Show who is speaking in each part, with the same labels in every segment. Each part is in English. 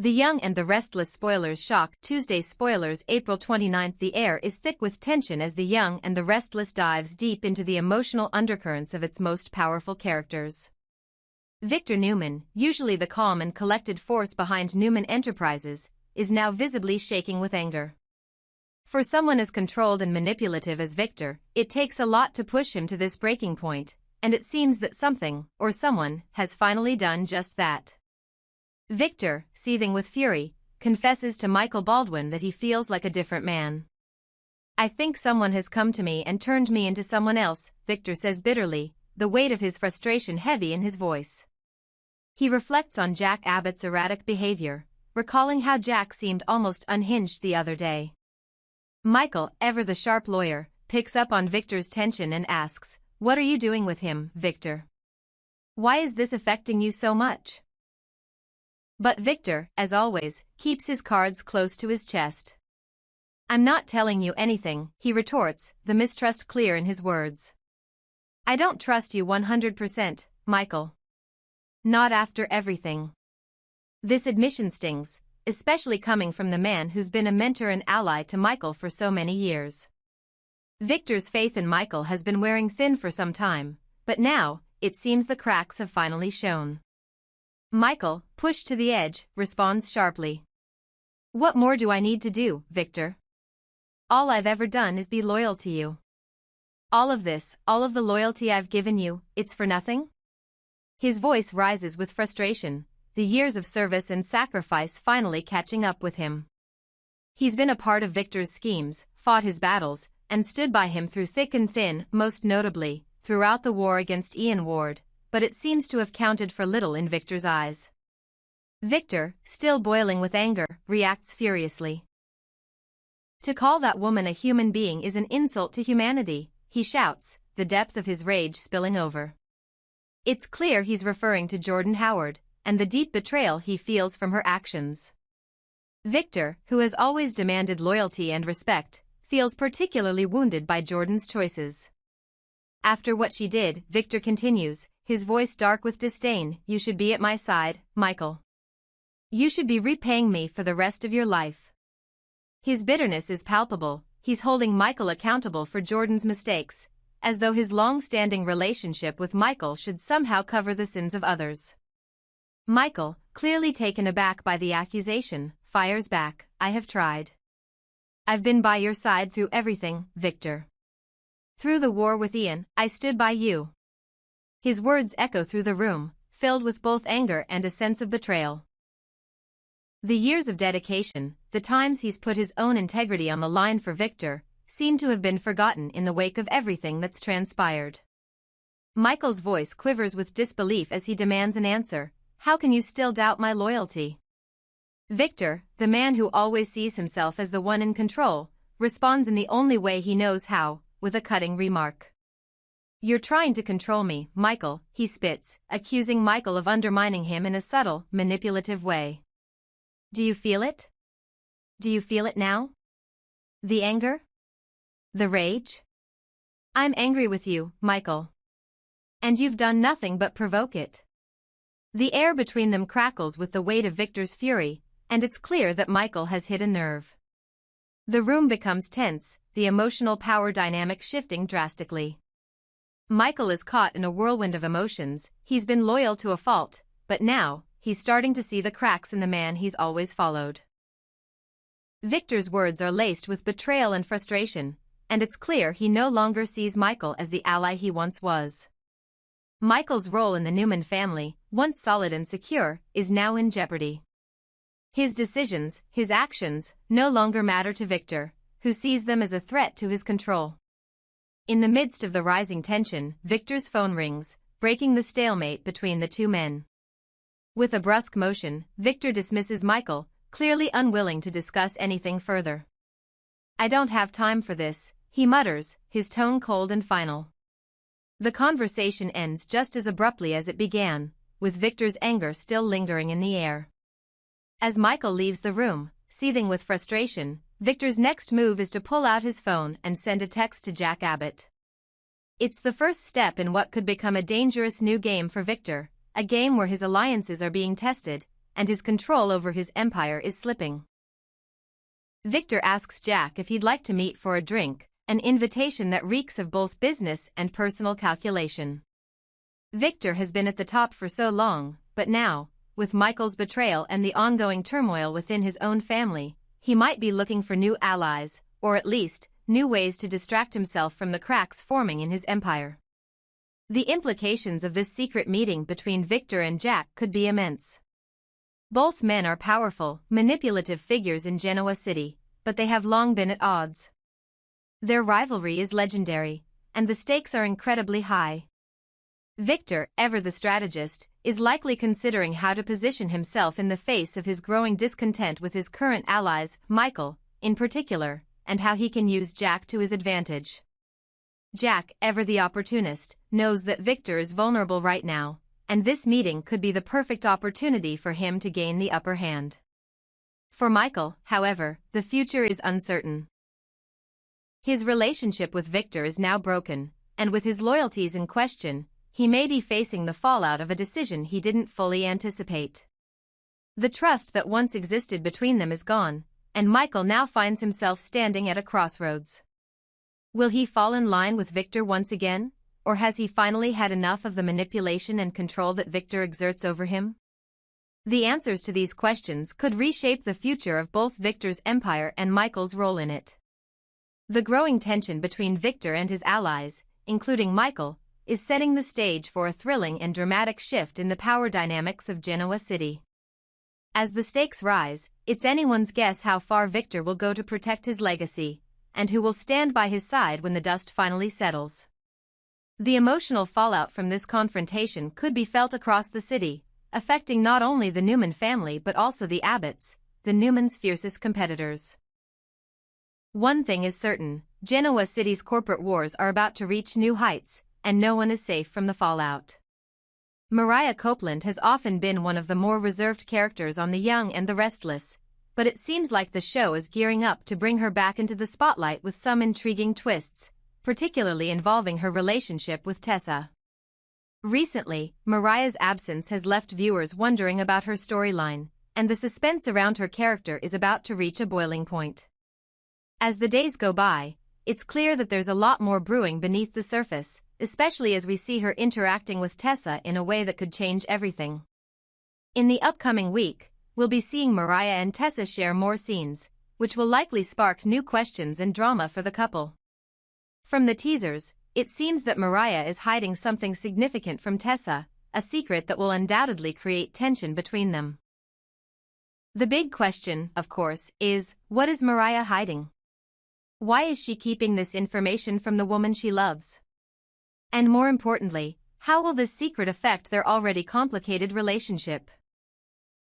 Speaker 1: The Young and the Restless spoilers shock. Tuesday spoilers April 29. The air is thick with tension as The Young and the Restless dives deep into the emotional undercurrents of its most powerful characters. Victor Newman, usually the calm and collected force behind Newman Enterprises, is now visibly shaking with anger. For someone as controlled and manipulative as Victor, it takes a lot to push him to this breaking point, and it seems that something, or someone, has finally done just that. Victor, seething with fury, confesses to Michael Baldwin that he feels like a different man. "I think someone has come to me and turned me into someone else," Victor says bitterly, the weight of his frustration heavy in his voice. He reflects on Jack Abbott's erratic behavior, recalling how Jack seemed almost unhinged the other day. Michael, ever the sharp lawyer, picks up on Victor's tension and asks, "What are you doing with him, Victor? Why is this affecting you so much?" But Victor, as always, keeps his cards close to his chest. "I'm not telling you anything," he retorts, the mistrust clear in his words. "I don't trust you 100%, Michael. Not after everything." This admission stings, especially coming from the man who's been a mentor and ally to Michael for so many years. Victor's faith in Michael has been wearing thin for some time, but now, it seems the cracks have finally shown. Michael, pushed to the edge, responds sharply. "What more do I need to do, Victor? All I've ever done is be loyal to you. All of this, all of the loyalty I've given you, it's for nothing?" His voice rises with frustration, the years of service and sacrifice finally catching up with him. He's been a part of Victor's schemes, fought his battles, and stood by him through thick and thin, most notably, throughout the war against Ian Ward, but it seems to have counted for little in Victor's eyes. Victor, still boiling with anger, reacts furiously. "To call that woman a human being is an insult to humanity," he shouts, the depth of his rage spilling over. It's clear he's referring to Jordan Howard, and the deep betrayal he feels from her actions. Victor, who has always demanded loyalty and respect, feels particularly wounded by Jordan's choices. "After what she did," Victor continues, his voice dark with disdain, "you should be at my side, Michael. You should be repaying me for the rest of your life." His bitterness is palpable, he's holding Michael accountable for Jordan's mistakes, as though his long-standing relationship with Michael should somehow cover the sins of others. Michael, clearly taken aback by the accusation, fires back, "I have tried. I've been by your side through everything, Victor. Through the war with Ian, I stood by you." His words echo through the room, filled with both anger and a sense of betrayal. The years of dedication, the times he's put his own integrity on the line for Victor, seem to have been forgotten in the wake of everything that's transpired. Michael's voice quivers with disbelief as he demands an answer. "How can you still doubt my loyalty?" Victor, the man who always sees himself as the one in control, responds in the only way he knows how, with a cutting remark. "You're trying to control me, Michael," he spits, accusing Michael of undermining him in a subtle, manipulative way. "Do you feel it? Do you feel it now? The anger? The rage? I'm angry with you, Michael. And you've done nothing but provoke it." The air between them crackles with the weight of Victor's fury, and it's clear that Michael has hit a nerve. The room becomes tense, the emotional power dynamic shifting drastically. Michael is caught in a whirlwind of emotions, he's been loyal to a fault, but now, he's starting to see the cracks in the man he's always followed. Victor's words are laced with betrayal and frustration, and it's clear he no longer sees Michael as the ally he once was. Michael's role in the Newman family, once solid and secure, is now in jeopardy. His decisions, his actions, no longer matter to Victor, who sees them as a threat to his control. In the midst of the rising tension, Victor's phone rings, breaking the stalemate between the two men. With a brusque motion, Victor dismisses Michael, clearly unwilling to discuss anything further. "I don't have time for this," he mutters, his tone cold and final. The conversation ends just as abruptly as it began, with Victor's anger still lingering in the air. As Michael leaves the room, seething with frustration, Victor's next move is to pull out his phone and send a text to Jack Abbott. It's the first step in what could become a dangerous new game for Victor, a game where his alliances are being tested, and his control over his empire is slipping. Victor asks Jack if he'd like to meet for a drink, an invitation that reeks of both business and personal calculation. Victor has been at the top for so long, but now, with Michael's betrayal and the ongoing turmoil within his own family, he might be looking for new allies, or at least, new ways to distract himself from the cracks forming in his empire. The implications of this secret meeting between Victor and Jack could be immense. Both men are powerful, manipulative figures in Genoa City, but they have long been at odds. Their rivalry is legendary, and the stakes are incredibly high. Victor, ever the strategist, is likely considering how to position himself in the face of his growing discontent with his current allies, Michael, in particular, and how he can use Jack to his advantage. Jack, ever the opportunist, knows that Victor is vulnerable right now, and this meeting could be the perfect opportunity for him to gain the upper hand. For Michael, however, the future is uncertain. His relationship with Victor is now broken, and with his loyalties in question, he may be facing the fallout of a decision he didn't fully anticipate. The trust that once existed between them is gone, and Michael now finds himself standing at a crossroads. Will he fall in line with Victor once again, or has he finally had enough of the manipulation and control that Victor exerts over him? The answers to these questions could reshape the future of both Victor's empire and Michael's role in it. The growing tension between Victor and his allies, including Michael, is setting the stage for a thrilling and dramatic shift in the power dynamics of Genoa City. As the stakes rise, it's anyone's guess how far Victor will go to protect his legacy, and who will stand by his side when the dust finally settles. The emotional fallout from this confrontation could be felt across the city, affecting not only the Newman family but also the Abbotts, the Newmans' fiercest competitors. One thing is certain, Genoa City's corporate wars are about to reach new heights, and no one is safe from the fallout. Mariah Copeland has often been one of the more reserved characters on The Young and the Restless, but it seems like the show is gearing up to bring her back into the spotlight with some intriguing twists, particularly involving her relationship with Tessa. Recently, Mariah's absence has left viewers wondering about her storyline, and the suspense around her character is about to reach a boiling point. As the days go by, it's clear that there's a lot more brewing beneath the surface, especially as we see her interacting with Tessa in a way that could change everything. In the upcoming week, we'll be seeing Mariah and Tessa share more scenes, which will likely spark new questions and drama for the couple. From the teasers, it seems that Mariah is hiding something significant from Tessa, a secret that will undoubtedly create tension between them. The big question, of course, is, what is Mariah hiding? Why is she keeping this information from the woman she loves? And more importantly, how will this secret affect their already complicated relationship?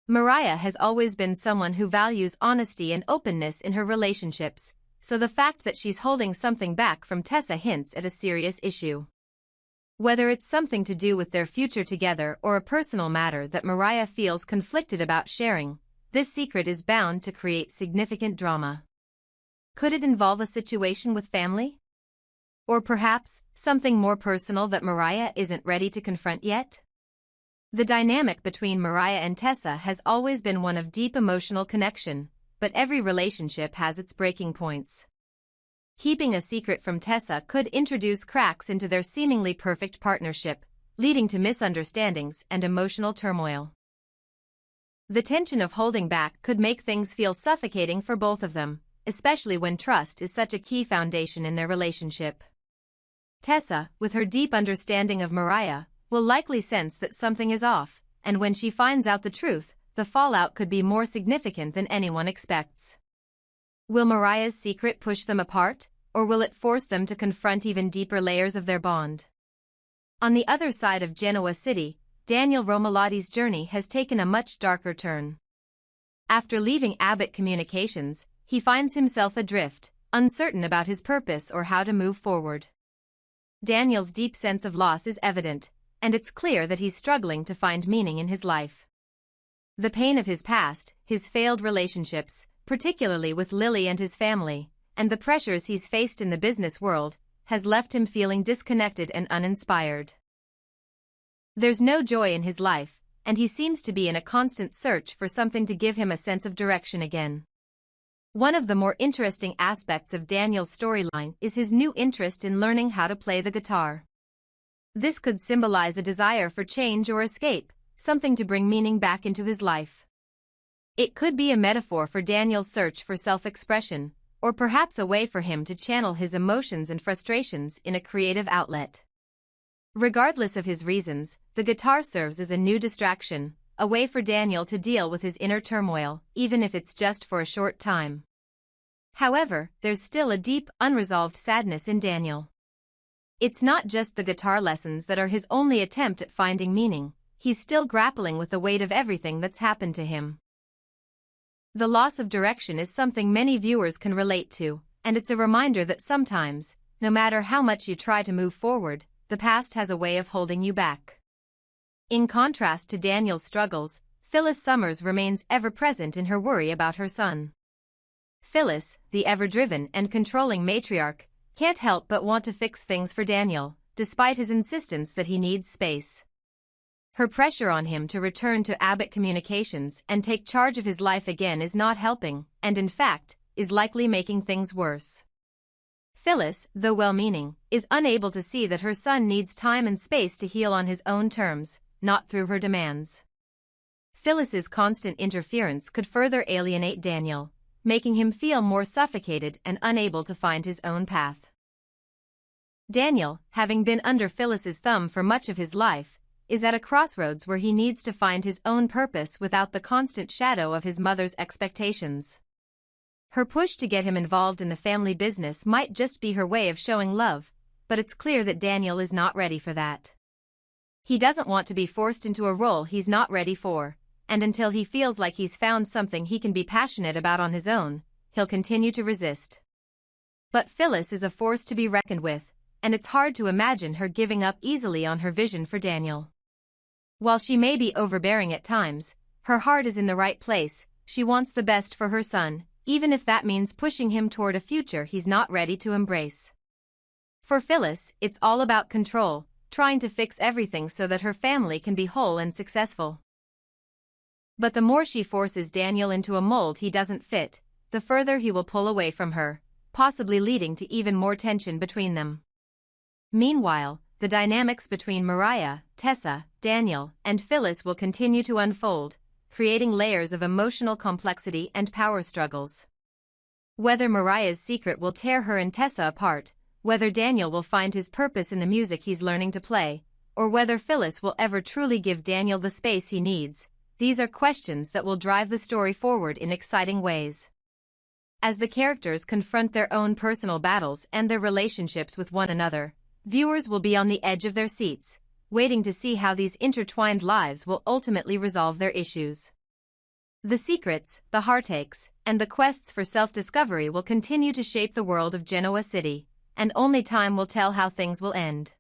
Speaker 1: Mariah has always been someone who values honesty and openness in her relationships, so the fact that she's holding something back from Tessa hints at a serious issue. Whether it's something to do with their future together or a personal matter that Mariah feels conflicted about sharing, this secret is bound to create significant drama. Could it involve a situation with family? Or perhaps, something more personal that Mariah isn't ready to confront yet? The dynamic between Mariah and Tessa has always been one of deep emotional connection, but every relationship has its breaking points. Keeping a secret from Tessa could introduce cracks into their seemingly perfect partnership, leading to misunderstandings and emotional turmoil. The tension of holding back could make things feel suffocating for both of them, especially when trust is such a key foundation in their relationship. Tessa, with her deep understanding of Mariah, will likely sense that something is off, and when she finds out the truth, the fallout could be more significant than anyone expects. Will Mariah's secret push them apart, or will it force them to confront even deeper layers of their bond? On the other side of Genoa City, Daniel Romalotti's journey has taken a much darker turn. After leaving Abbott Communications, he finds himself adrift, uncertain about his purpose or how to move forward. Daniel's deep sense of loss is evident, and it's clear that he's struggling to find meaning in his life. The pain of his past, his failed relationships, particularly with Lily and his family, and the pressures he's faced in the business world, has left him feeling disconnected and uninspired. There's no joy in his life, and he seems to be in a constant search for something to give him a sense of direction again. One of the more interesting aspects of Daniel's storyline is his new interest in learning how to play the guitar. This could symbolize a desire for change or escape, something to bring meaning back into his life. It could be a metaphor for Daniel's search for self-expression, or perhaps a way for him to channel his emotions and frustrations in a creative outlet. Regardless of his reasons, the guitar serves as a new distraction, a way for Daniel to deal with his inner turmoil, even if it's just for a short time. However, there's still a deep, unresolved sadness in Daniel. It's not just the guitar lessons that are his only attempt at finding meaning. He's still grappling with the weight of everything that's happened to him. The loss of direction is something many viewers can relate to, and it's a reminder that sometimes, no matter how much you try to move forward, the past has a way of holding you back. In contrast to Daniel's struggles, Phyllis Summers remains ever-present in her worry about her son. Phyllis, the ever-driven and controlling matriarch, can't help but want to fix things for Daniel, despite his insistence that he needs space. Her pressure on him to return to Abbott Communications and take charge of his life again is not helping, and in fact, is likely making things worse. Phyllis, though well-meaning, is unable to see that her son needs time and space to heal on his own terms, not through her demands. Phyllis's constant interference could further alienate Daniel, making him feel more suffocated and unable to find his own path. Daniel, having been under Phyllis's thumb for much of his life, is at a crossroads where he needs to find his own purpose without the constant shadow of his mother's expectations. Her push to get him involved in the family business might just be her way of showing love, but it's clear that Daniel is not ready for that. He doesn't want to be forced into a role he's not ready for, and until he feels like he's found something he can be passionate about on his own, he'll continue to resist. But Phyllis is a force to be reckoned with, and it's hard to imagine her giving up easily on her vision for Daniel. While she may be overbearing at times, her heart is in the right place. She wants the best for her son, even if that means pushing him toward a future he's not ready to embrace. For Phyllis, it's all about control, trying to fix everything so that her family can be whole and successful. But the more she forces Daniel into a mold he doesn't fit, the further he will pull away from her, possibly leading to even more tension between them. Meanwhile, the dynamics between Mariah, Tessa, Daniel, and Phyllis will continue to unfold, creating layers of emotional complexity and power struggles. Whether Mariah's secret will tear her and Tessa apart, whether Daniel will find his purpose in the music he's learning to play, or whether Phyllis will ever truly give Daniel the space he needs, these are questions that will drive the story forward in exciting ways. As the characters confront their own personal battles and their relationships with one another, viewers will be on the edge of their seats, waiting to see how these intertwined lives will ultimately resolve their issues. The secrets, the heartaches, and the quests for self-discovery will continue to shape the world of Genoa City, and only time will tell how things will end.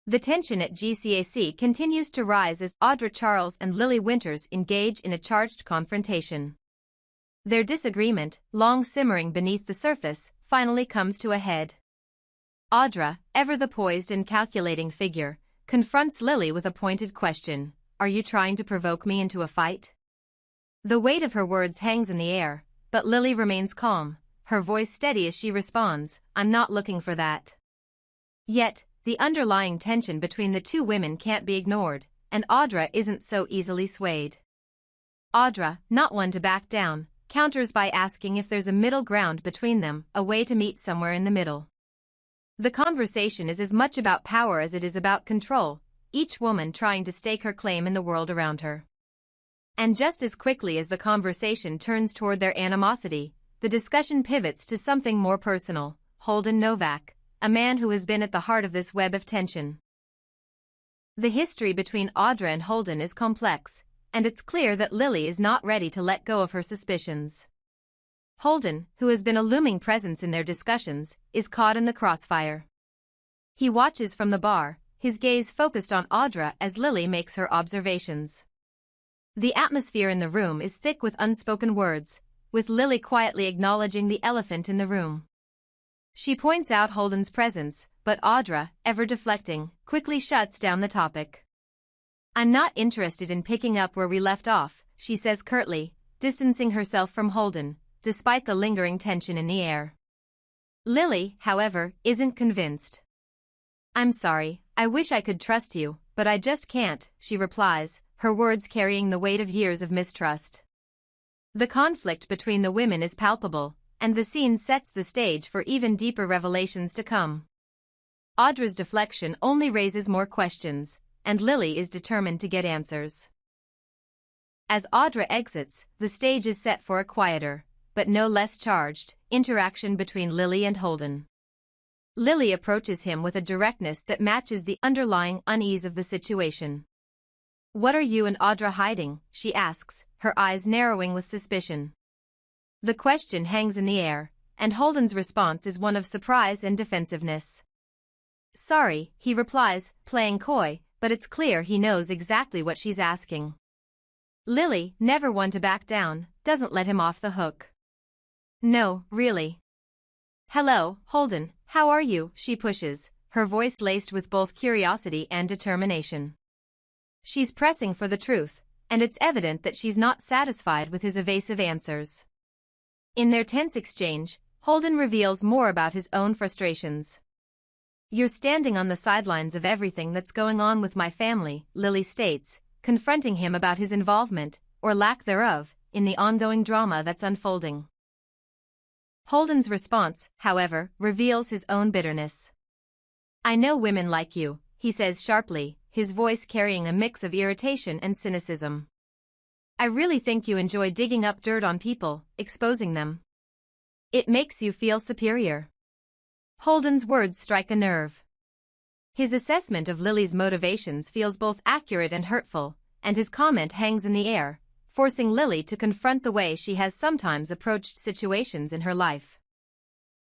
Speaker 1: The tension at GCAC continues to rise as Audra Charles and Lily Winters engage in a charged confrontation. Their disagreement, long simmering beneath the surface, finally comes to a head. Audra, ever the poised and calculating figure, confronts Lily with a pointed question: "Are you trying to provoke me into a fight?" The weight of her words hangs in the air, but Lily remains calm, her voice steady as she responds, "I'm not looking for that." Yet, the underlying tension between the two women can't be ignored, and Audra isn't so easily swayed. Audra, not one to back down, counters by asking if there's a middle ground between them, a way to meet somewhere in the middle. The conversation is as much about power as it is about control, each woman trying to stake her claim in the world around her. And just as quickly as the conversation turns toward their animosity, the discussion pivots to something more personal: Holden Novak, a man who has been at the heart of this web of tension. The history between Audra and Holden is complex, and it's clear that Lily is not ready to let go of her suspicions. Holden, who has been a looming presence in their discussions, is caught in the crossfire. He watches from the bar, his gaze focused on Audra as Lily makes her observations. The atmosphere in the room is thick with unspoken words, with Lily quietly acknowledging the elephant in the room. She points out Holden's presence, but Audra, ever deflecting, quickly shuts down the topic. I'm not interested in picking up where we left off, she says curtly, distancing herself from Holden, despite the lingering tension in the air. Lily, however, isn't convinced. I'm sorry, I wish I could trust you, but I just can't, she replies, her words carrying the weight of years of mistrust. The conflict between the women is palpable, and the scene sets the stage for even deeper revelations to come. Audra's deflection only raises more questions, and Lily is determined to get answers. As Audra exits, the stage is set for a quieter, but no less charged, interaction between Lily and Holden. Lily approaches him with a directness that matches the underlying unease of the situation. "What are you and Audra hiding?" she asks, her eyes narrowing with suspicion. The question hangs in the air, and Holden's response is one of surprise and defensiveness. "Sorry," he replies, playing coy, but it's clear he knows exactly what she's asking. Lily, never one to back down, doesn't let him off the hook. "No, really." "Hello, Holden, how are you?" she pushes, her voice laced with both curiosity and determination. She's pressing for the truth, and it's evident that she's not satisfied with his evasive answers. In their tense exchange, Holden reveals more about his own frustrations. "You're standing on the sidelines of everything that's going on with my family," Lily states, confronting him about his involvement, or lack thereof, in the ongoing drama that's unfolding. Holden's response, however, reveals his own bitterness. "I know women like you," he says sharply, his voice carrying a mix of irritation and cynicism. "I really think you enjoy digging up dirt on people, exposing them. It makes you feel superior." Holden's words strike a nerve. His assessment of Lily's motivations feels both accurate and hurtful, and his comment hangs in the air, forcing Lily to confront the way she has sometimes approached situations in her life.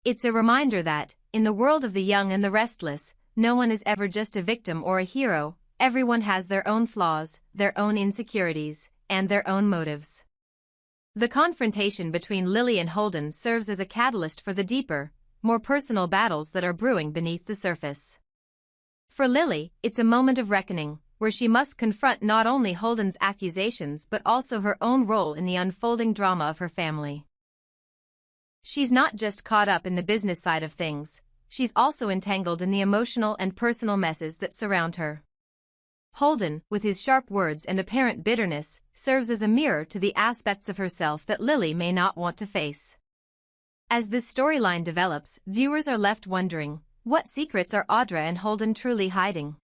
Speaker 1: It's a reminder that, in the world of the young and the restless, no one is ever just a victim or a hero, everyone has their own flaws, their own insecurities, and their own motives. The confrontation between Lily and Holden serves as a catalyst for the deeper, more personal battles that are brewing beneath the surface. For Lily, it's a moment of reckoning, where she must confront not only Holden's accusations but also her own role in the unfolding drama of her family. She's not just caught up in the business side of things, she's also entangled in the emotional and personal messes that surround her. Holden, with his sharp words and apparent bitterness, serves as a mirror to the aspects of herself that Lily may not want to face. As this storyline develops, viewers are left wondering, what secrets are Audra and Holden truly hiding?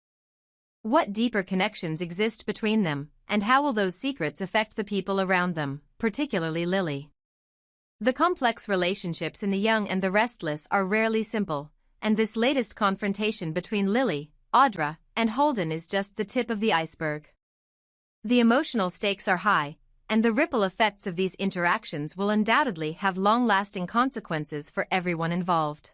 Speaker 1: What deeper connections exist between them, and how will those secrets affect the people around them, particularly Lily? The complex relationships in the young and the restless are rarely simple, and this latest confrontation between Lily, Audra, and Holden is just the tip of the iceberg. The emotional stakes are high, and the ripple effects of these interactions will undoubtedly have long-lasting consequences for everyone involved.